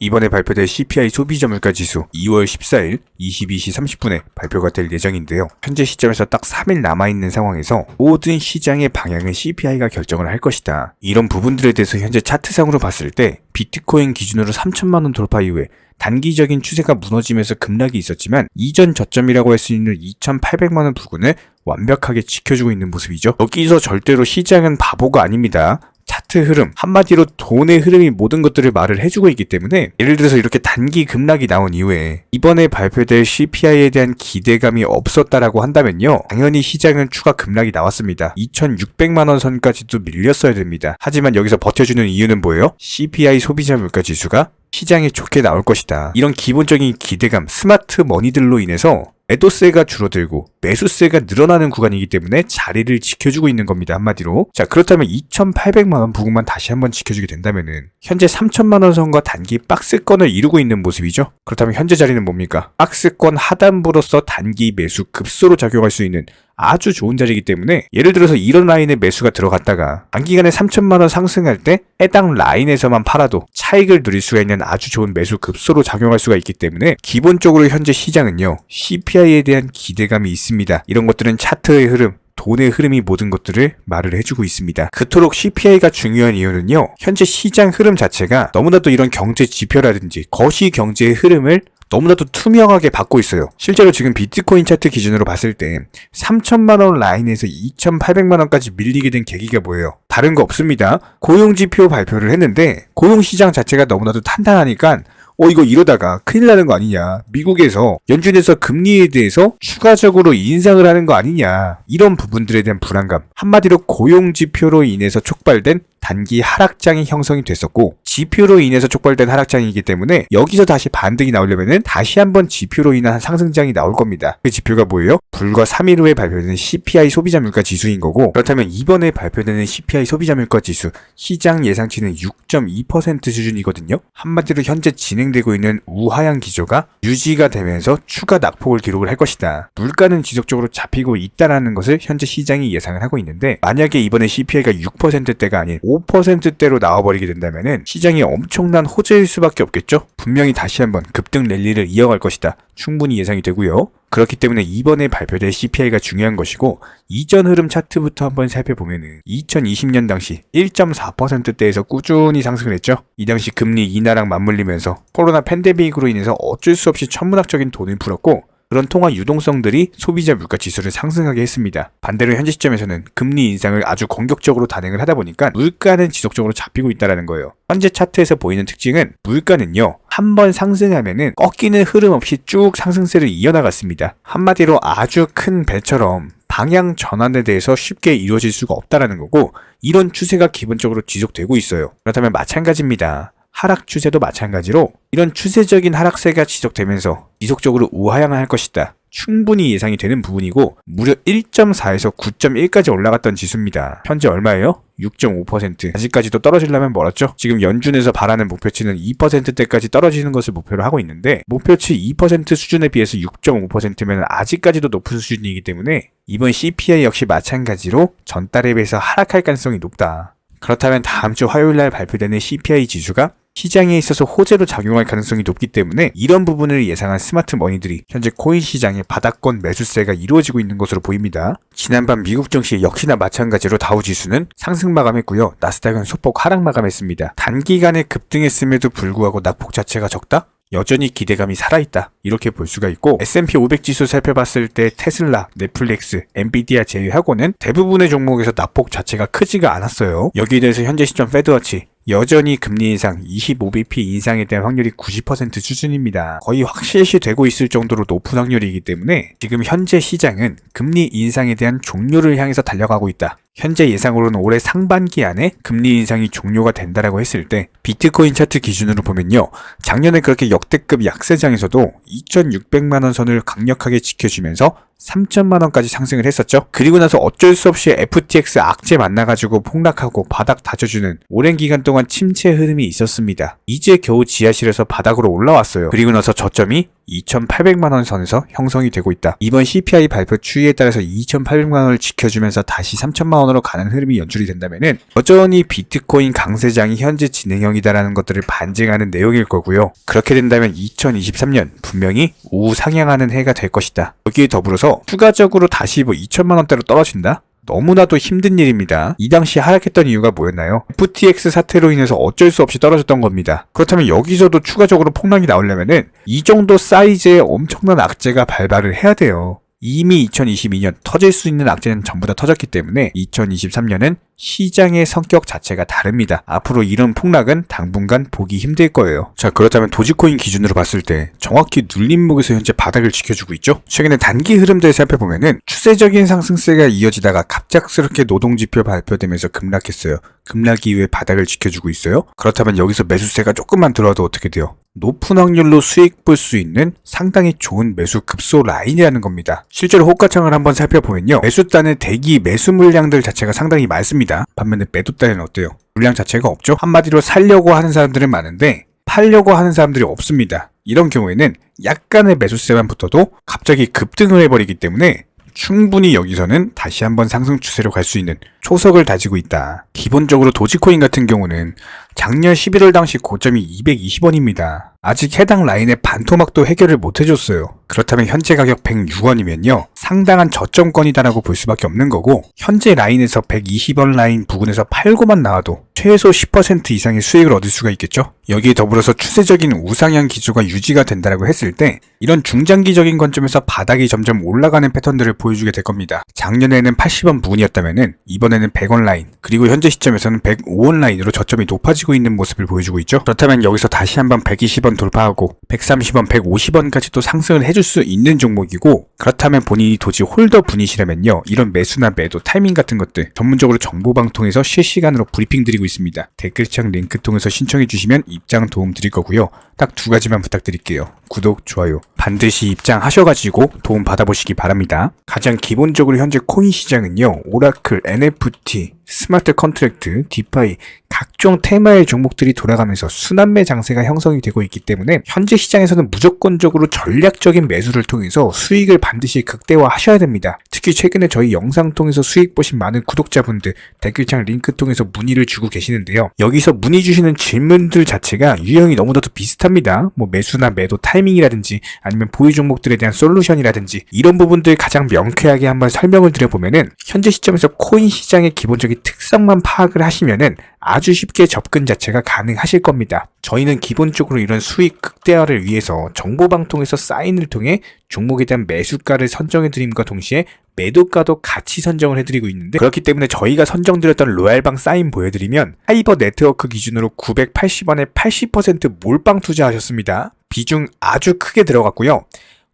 이번에 발표될 CPI 소비자 물가 지수 2월 14일 22시 30분에 발표가 될 예정인데요. 현재 시점에서 딱 3일 남아있는 상황에서 모든 시장의 방향은 CPI가 결정을 할 것이다. 이런 부분들에 대해서 현재 차트상으로 봤을 때 비트코인 기준으로 3천만원 돌파 이후에 단기적인 추세가 무너지면서 급락이 있었지만 이전 저점이라고 할 수 있는 2,800만원 부근을 완벽하게 지켜주고 있는 모습이죠. 여기서 절대로 시장은 바보가 아닙니다. 차트 흐름, 한마디로 돈의 흐름이 모든 것들을 말을 해주고 있기 때문에 예를 들어서 이렇게 단기 급락이 나온 이후에 이번에 발표될 CPI에 대한 기대감이 없었다라고 한다면요, 당연히 시장은 추가 급락이 나왔습니다. 2,600만원 선까지도 밀렸어야 됩니다. 하지만 여기서 버텨주는 이유는 뭐예요? CPI 소비자 물가 지수가 시장에 좋게 나올 것이다. 이런 기본적인 기대감, 스마트 머니들로 인해서 매도세가 줄어들고 매수세가 늘어나는 구간이기 때문에 자리를 지켜주고 있는 겁니다. 한마디로. 자, 그렇다면 2,800만원 부근만 다시 한번 지켜주게 된다면은 현재 3천만원 선과 단기 박스권을 이루고 있는 모습이죠. 그렇다면 현재 자리는 뭡니까? 박스권 하단부로서 단기 매수 급소로 작용할 수 있는 아주 좋은 자리이기 때문에 예를 들어서 이런 라인에 매수가 들어갔다가 단기간에 3천만원 상승할 때 해당 라인에서만 팔아도 차익을 누릴 수가 있는 아주 좋은 매수 급소로 작용할 수가 있기 때문에 기본적으로 현재 시장은요, CPI에 대한 기대감이 있습니다. 이런 것들은 차트의 흐름, 돈의 흐름이 모든 것들을 말을 해주고 있습니다. 그토록 CPI가 중요한 이유는요, 현재 시장 흐름 자체가 너무나도 이런 경제 지표라든지 거시 경제의 흐름을 너무나도 투명하게 받고 있어요. 실제로 지금 비트코인 차트 기준으로 봤을 때 3천만원 라인에서 2,800만원까지 밀리게 된 계기가 뭐예요? 다른 거 없습니다. 고용지표 발표를 했는데 고용시장 자체가 너무나도 탄탄하니까 이거 이러다가 큰일 나는 거 아니냐, 미국에서 연준에서 금리에 대해서 추가적으로 인상을 하는 거 아니냐, 이런 부분들에 대한 불안감, 한마디로 고용지표로 인해서 촉발된 단기 하락장이 형성이 됐었고, 지표로 인해서 촉발된 하락장이기 때문에 여기서 다시 반등이 나오려면은 다시 한번 지표로 인한 상승장이 나올 겁니다. 그 지표가 뭐예요? 불과 3일 후에 발표되는 CPI 소비자 물가 지수인 거고, 그렇다면 이번에 발표되는 CPI 소비자 물가 지수 시장 예상치는 6.2% 수준이거든요. 한마디로 현재 진행되고 있는 우하향 기조가 유지가 되면서 추가 낙폭을 기록을 할 것이다. 물가는 지속적으로 잡히고 있다라는 것을 현재 시장이 예상을 하고 있는데, 만약에 이번에 CPI가 6%대가 아닌 5%대로 나와버리게 된다면은 시장이 엄청난 호재일 수밖에 없겠죠. 분명히 다시 한번 급등 랠리를 이어갈 것이다. 충분히 예상이 되고요. 그렇기 때문에 이번에 발표될 CPI가 중요한 것이고, 이전 흐름 차트부터 한번 살펴보면은 2020년 당시 1.4%대에서 꾸준히 상승을 했죠. 이 당시 금리 인하랑 맞물리면서 코로나 팬데믹으로 인해서 어쩔 수 없이 천문학적인 돈을 풀었고, 그런 통화 유동성들이 소비자 물가 지수를 상승하게 했습니다. 반대로 현재 시점에서는 금리 인상을 아주 공격적으로 단행을 하다 보니까 물가는 지속적으로 잡히고 있다는 거예요. 현재 차트에서 보이는 특징은 물가는요, 한번 상승하면은 꺾이는 흐름 없이 쭉 상승세를 이어나갔습니다. 한마디로 아주 큰 배처럼 방향 전환에 대해서 쉽게 이루어질 수가 없다라는 거고, 이런 추세가 기본적으로 지속되고 있어요. 그렇다면 마찬가지입니다. 하락 추세도 마찬가지로 이런 추세적인 하락세가 지속되면서 지속적으로 우하향을 할 것이다. 충분히 예상이 되는 부분이고, 무려 1.4에서 9.1까지 올라갔던 지수입니다. 현재 얼마예요? 6.5%. 아직까지도 떨어지려면 멀었죠. 지금 연준에서 바라는 목표치는 2%대까지 떨어지는 것을 목표로 하고 있는데, 목표치 2% 수준에 비해서 6.5%면 아직까지도 높은 수준이기 때문에 이번 CPI 역시 마찬가지로 전달에 비해서 하락할 가능성이 높다. 그렇다면 다음 주 화요일날 발표되는 CPI 지수가 시장에 있어서 호재로 작용할 가능성이 높기 때문에 이런 부분을 예상한 스마트 머니들이 현재 코인 시장의 바닥권 매수세가 이루어지고 있는 것으로 보입니다. 지난밤 미국 증시 역시나 마찬가지로 다우 지수는 상승 마감했고요. 나스닥은 소폭 하락 마감했습니다. 단기간에 급등했음에도 불구하고 낙폭 자체가 적다? 여전히 기대감이 살아있다, 이렇게 볼 수가 있고, S&P 500 지수 살펴봤을 때 테슬라, 넷플릭스, 엔비디아 제외하고는 대부분의 종목에서 낙폭 자체가 크지가 않았어요. 여기에 대해서 현재 시점 페드워치 여전히 금리 인상 25bp 인상에 대한 확률이 90% 수준입니다. 거의 확실시 되고 있을 정도로 높은 확률이기 때문에 지금 현재 시장은 금리 인상에 대한 종료를 향해서 달려가고 있다. 현재 예상으로는 올해 상반기 안에 금리 인상이 종료가 된다라고 했을 때 비트코인 차트 기준으로 보면요, 작년에 그렇게 역대급 약세장에서도 2,600만원 선을 강력하게 지켜주면서 3천만원까지 상승을 했었죠. 그리고 나서 어쩔 수 없이 FTX 악재 만나가지고 폭락하고 바닥 다져주는 오랜 기간 동안 침체 흐름이 있었습니다. 이제 겨우 지하실에서 바닥으로 올라왔어요. 그리고 나서 저점이 2,800만원 선에서 형성이 되고 있다. 이번 CPI 발표 추이에 따라서 2,800만원을 지켜주면서 다시 3,000만원으로 가는 흐름이 연출이 된다면은 여전히 비트코인 강세장이 현재 진행형이다라는 것들을 반증하는 내용일 거고요. 그렇게 된다면 2023년 분명히 우상향하는 해가 될 것이다. 여기에 더불어서 추가적으로 다시 2,000만원대로 떨어진다? 너무나도 힘든 일입니다. 이 당시 하락했던 이유가 뭐였나요? FTX 사태로 인해서 어쩔 수 없이 떨어졌던 겁니다. 그렇다면 여기서도 추가적으로 폭락이 나오려면은 이 정도 사이즈의 엄청난 악재가 발발을 해야 돼요. 이미 2022년 터질 수 있는 악재는 전부 다 터졌기 때문에 2023년은 시장의 성격 자체가 다릅니다. 앞으로 이런 폭락은 당분간 보기 힘들 거예요. 자, 그렇다면 도지코인 기준으로 봤을 때 정확히 눌림목에서 현재 바닥을 지켜주고 있죠. 최근에 단기 흐름들 살펴보면은 추세적인 상승세가 이어지다가 갑작스럽게 노동지표 발표되면서 급락했어요. 급락 이후에 바닥을 지켜주고 있어요. 그렇다면 여기서 매수세가 조금만 들어와도 어떻게 돼요? 높은 확률로 수익 볼 수 있는 상당히 좋은 매수 급소 라인이라는 겁니다. 실제로 호가창을 한번 살펴보면요. 매수단의 대기 매수 물량들 자체가 상당히 많습니다. 반면에 매도단은 어때요? 물량 자체가 없죠? 한마디로 살려고 하는 사람들은 많은데 팔려고 하는 사람들이 없습니다. 이런 경우에는 약간의 매수세만 붙어도 갑자기 급등을 해버리기 때문에 충분히 여기서는 다시 한번 상승 추세로 갈 수 있는 초석을 다지고 있다. 기본적으로 도지코인 같은 경우는 작년 11월 당시 고점이 220원입니다. 아직 해당 라인의 반토막도 해결을 못 해줬어요. 그렇다면 현재 가격 106원이면요. 상당한 저점권이다라고 볼 수밖에 없는 거고 현재 라인에서 120원 라인 부근에서 팔고만 나와도 최소 10% 이상의 수익을 얻을 수가 있겠죠. 여기에 더불어서 추세적인 우상향 기조가 유지가 된다라고 했을 때 이런 중장기적인 관점에서 바닥이 점점 올라가는 패턴들을 보여주게 될 겁니다. 작년에는 80원 부근이었다면은 이번에는 100원 라인 그리고 현재 시점에서는 105원 라인으로 저점이 높아지고 있는 모습을 보여주고 있죠. 그렇다면 여기서 다시 한번 120원 돌파하고 130원, 150원까지 또 상승을 해줄 수 있는 종목이고 그렇다면 본인이 도지 홀더 분이시라면요. 이런 매수나 매도 타이밍 같은 것들 전문적으로 정보방 통해서 실시간으로 브리핑 드리고 있습니다. 댓글창 링크 통해서 신청해 주시면 입장 도움 드릴 거고요. 딱 두 가지만 부탁드릴게요. 구독, 좋아요 반드시 입장하셔가지고 도움 받아보시기 바랍니다. 가장 기본적으로 현재 코인 시장은요. 오라클, NFT, 스마트 컨트랙트, 디파이 각종 테마의 종목들이 돌아가면서 순환매 장세가 형성이 되고 있기 때문에 현재 시장에서는 무조건적으로 전략적인 매수를 통해서 수익을 반드시 극대화하셔야 됩니다. 특히 최근에 저희 영상 통해서 수익 보신 많은 구독자분들 댓글창 링크 통해서 문의를 주고 계시는데요. 여기서 문의 주시는 질문들 자체가 유형이 너무나도 비슷합니다. 뭐 매수나 매도 타이밍이라든지 아니면 보유 종목들에 대한 솔루션이라든지 이런 부분들 가장 명쾌하게 한번 설명을 드려보면은 현재 시점에서 코인 시장의 기본적인 특성만 파악을 하시면은 아주 쉽게 접근 자체가 가능하실 겁니다. 저희는 기본적으로 이런 수익 극대화를 위해서 정보방통에서 사인을 통해 종목에 대한 매수가를 선정해드림과 동시에 매도가도 같이 선정을 해드리고 있는데 그렇기 때문에 저희가 선정드렸던 로얄방 사인 보여드리면 하이버 네트워크 기준으로 980원에 80% 몰빵 투자하셨습니다. 비중 아주 크게 들어갔고요.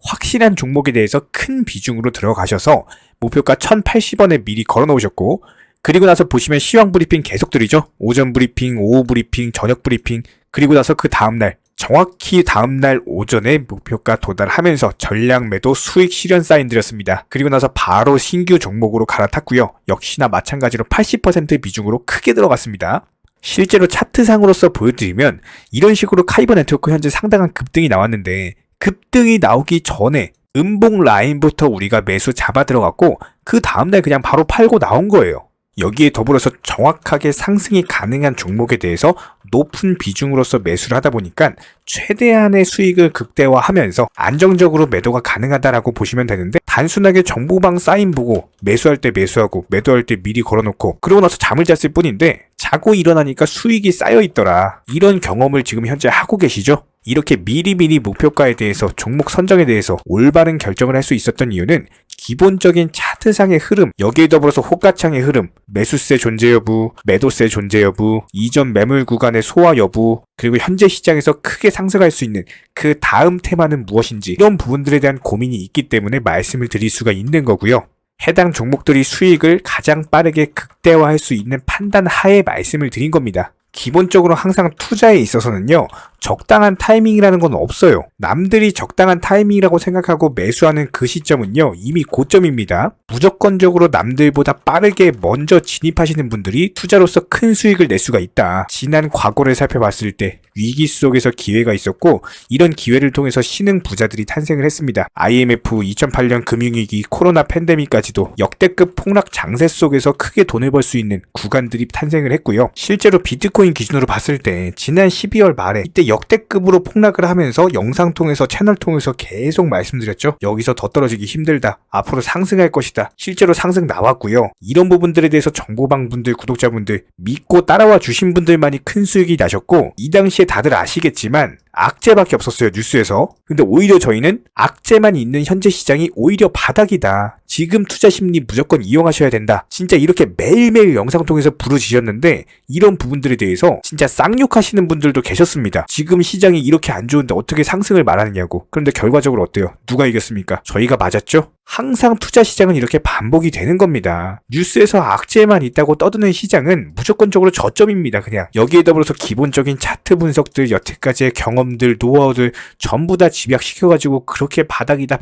확실한 종목에 대해서 큰 비중으로 들어가셔서 목표가 1080원에 미리 걸어놓으셨고 그리고 나서 보시면 시황 브리핑 계속 드리죠. 오전 브리핑, 오후 브리핑, 저녁 브리핑 그리고 나서 그 다음날 정확히 다음날 오전에 목표가 도달하면서 전략 매도 수익 실현 사인 드렸습니다. 그리고 나서 바로 신규 종목으로 갈아탔고요. 역시나 마찬가지로 80% 비중으로 크게 들어갔습니다. 실제로 차트상으로서 보여드리면 이런 식으로 카이버 네트워크 현재 상당한 급등이 나왔는데 급등이 나오기 전에 음봉 라인부터 우리가 매수 잡아 들어갔고 그 다음날 그냥 바로 팔고 나온 거예요. 여기에 더불어서 정확하게 상승이 가능한 종목에 대해서 높은 비중으로서 매수를 하다 보니까 최대한의 수익을 극대화하면서 안정적으로 매도가 가능하다라고 보시면 되는데 단순하게 정보방 사인 보고 매수할 때 매수하고 매도할 때 미리 걸어놓고 그러고 나서 잠을 잤을 뿐인데 자고 일어나니까 수익이 쌓여있더라. 이런 경험을 지금 현재 하고 계시죠? 이렇게 미리미리 목표가에 대해서 종목 선정에 대해서 올바른 결정을 할 수 있었던 이유는 기본적인 차트상의 흐름, 여기에 더불어서 호가창의 흐름, 매수세 존재 여부, 매도세 존재 여부, 이전 매물 구간의 소화 여부, 그리고 현재 시장에서 크게 상승할 수 있는 그 다음 테마는 무엇인지 이런 부분들에 대한 고민이 있기 때문에 말씀을 드릴 수가 있는 거고요. 해당 종목들이 수익을 가장 빠르게 극대화할 수 있는 판단 하에 말씀을 드린 겁니다. 기본적으로 항상 투자에 있어서는요. 적당한 타이밍이라는 건 없어요. 남들이 적당한 타이밍이라고 생각하고 매수하는 그 시점은요. 이미 고점입니다. 무조건적으로 남들보다 빠르게 먼저 진입하시는 분들이 투자로서 큰 수익을 낼 수가 있다. 지난 과거를 살펴봤을 때 위기 속에서 기회가 있었고 이런 기회를 통해서 신흥 부자들이 탄생을 했습니다. IMF, 2008년 금융위기, 코로나 팬데믹까지도 역대급 폭락 장세 속에서 크게 돈을 벌 수 있는 구간들이 탄생을 했고요. 실제로 비트코인 기준으로 봤을 때 지난 12월 말에 이때 역대급으로 폭락을 하면서 영상 통해서 채널 통해서 계속 말씀드렸죠. 여기서 더 떨어지기 힘들다. 앞으로 상승할 것이다. 실제로 상승 나왔고요. 이런 부분들에 대해서 정보방분들, 구독자분들 믿고 따라와 주신 분들만이 큰 수익이 나셨고 이 당시에 다들 아시겠지만 악재밖에 없었어요, 뉴스에서. 근데 오히려 저희는 악재만 있는 현재 시장이 오히려 바닥이다. 지금 투자 심리 무조건 이용하셔야 된다. 진짜 이렇게 매일매일 영상 통해서 부르짖었는데 이런 부분들에 대해서 진짜 쌍욕하시는 분들도 계셨습니다. 지금 시장이 이렇게 안 좋은데 어떻게 상승을 말하느냐고. 그런데 결과적으로 어때요? 누가 이겼습니까? 저희가 맞았죠? 항상 투자 시장은 이렇게 반복이 되는 겁니다. 뉴스에서 악재만 있다고 떠드는 시장은 무조건적으로 저점입니다. 그냥 여기에 더불어서 기본적인 차트 분석들, 여태까지의 경험들, 노하우들 전부 다 집약시켜가지고 그렇게 바닥이다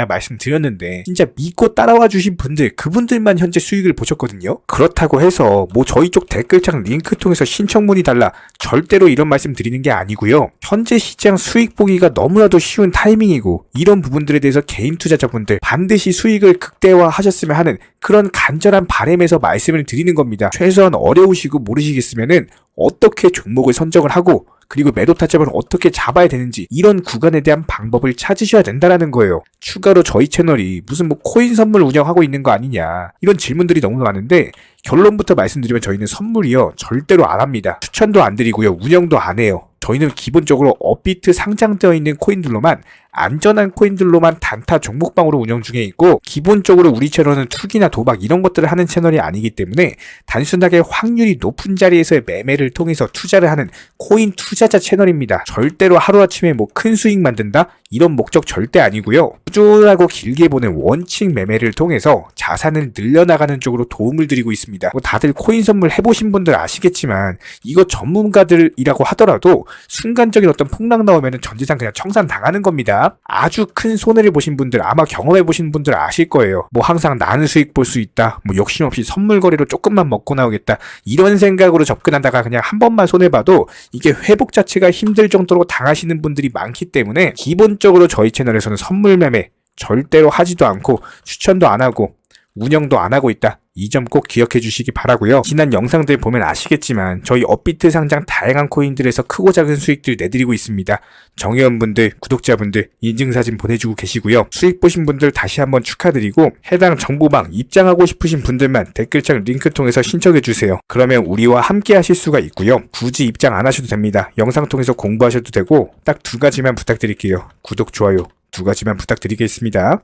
말씀드렸는데 진짜 믿고 따라와 주신 분들, 그분들만 현재 수익을 보셨거든요. 그렇다고 해서 뭐 저희 쪽 댓글창 링크 통해서 신청문의 달라, 절대로 이런 말씀 드리는 게 아니고요. 현재 시장 수익 보기가 너무나도 쉬운 타이밍이고 이런 부분들에 대해서 개인 투자자분들 반드시 수익을 극대화하셨으면 하는 그런 간절한 바람에서 말씀을 드리는 겁니다. 최소한 어려우시고 모르시겠으면은 어떻게 종목을 선정을 하고 그리고 매도 타점을 어떻게 잡아야 되는지 이런 구간에 대한 방법을 찾으셔야 된다라는 거예요. 추가로 저희 채널이 무슨 뭐 코인 선물 운영하고 있는 거 아니냐 이런 질문들이 너무 많은데 결론부터 말씀드리면 저희는 선물이요 절대로 안 합니다. 추천도 안 드리고요. 운영도 안 해요. 저희는 기본적으로 업비트 상장되어 있는 코인들로만, 안전한 코인들로만 단타 종목방으로 운영 중에 있고 기본적으로 우리 채널은 투기나 도박 이런 것들을 하는 채널이 아니기 때문에 단순하게 확률이 높은 자리에서의 매매를 통해서 투자를 하는 코인 투자자 채널입니다. 절대로 하루아침에 뭐 큰 수익 만든다? 이런 목적 절대 아니고요. 꾸준하고 길게 보는 원칙 매매를 통해서 자산을 늘려나가는 쪽으로 도움을 드리고 있습니다. 뭐 다들 코인 선물 해보신 분들 아시겠지만 이거 전문가들이라고 하더라도 순간적인 어떤 폭락 나오면 전재산 그냥 청산 당하는 겁니다. 아주 큰 손해를 보신 분들, 아마 경험해 보신 분들 아실 거예요. 뭐 항상 나는 수익 볼 수 있다, 뭐 욕심 없이 선물 거래로 조금만 먹고 나오겠다, 이런 생각으로 접근하다가 그냥 한 번만 손해봐도 이게 회복 자체가 힘들 정도로 당하시는 분들이 많기 때문에 기본적으로 저희 채널에서는 선물 매매 절대로 하지도 않고 추천도 안 하고 운영도 안 하고 있다. 이 점 꼭 기억해 주시기 바라고요. 지난 영상들 보면 아시겠지만 저희 업비트 상장 다양한 코인들에서 크고 작은 수익들 내드리고 있습니다. 정회원분들, 구독자분들 인증사진 보내주고 계시고요. 수익 보신 분들 다시 한번 축하드리고 해당 정보방 입장하고 싶으신 분들만 댓글창 링크 통해서 신청해 주세요. 그러면 우리와 함께 하실 수가 있고요. 굳이 입장 안 하셔도 됩니다. 영상 통해서 공부하셔도 되고 딱 두 가지만 부탁드릴게요. 구독, 좋아요 두 가지만 부탁드리겠습니다.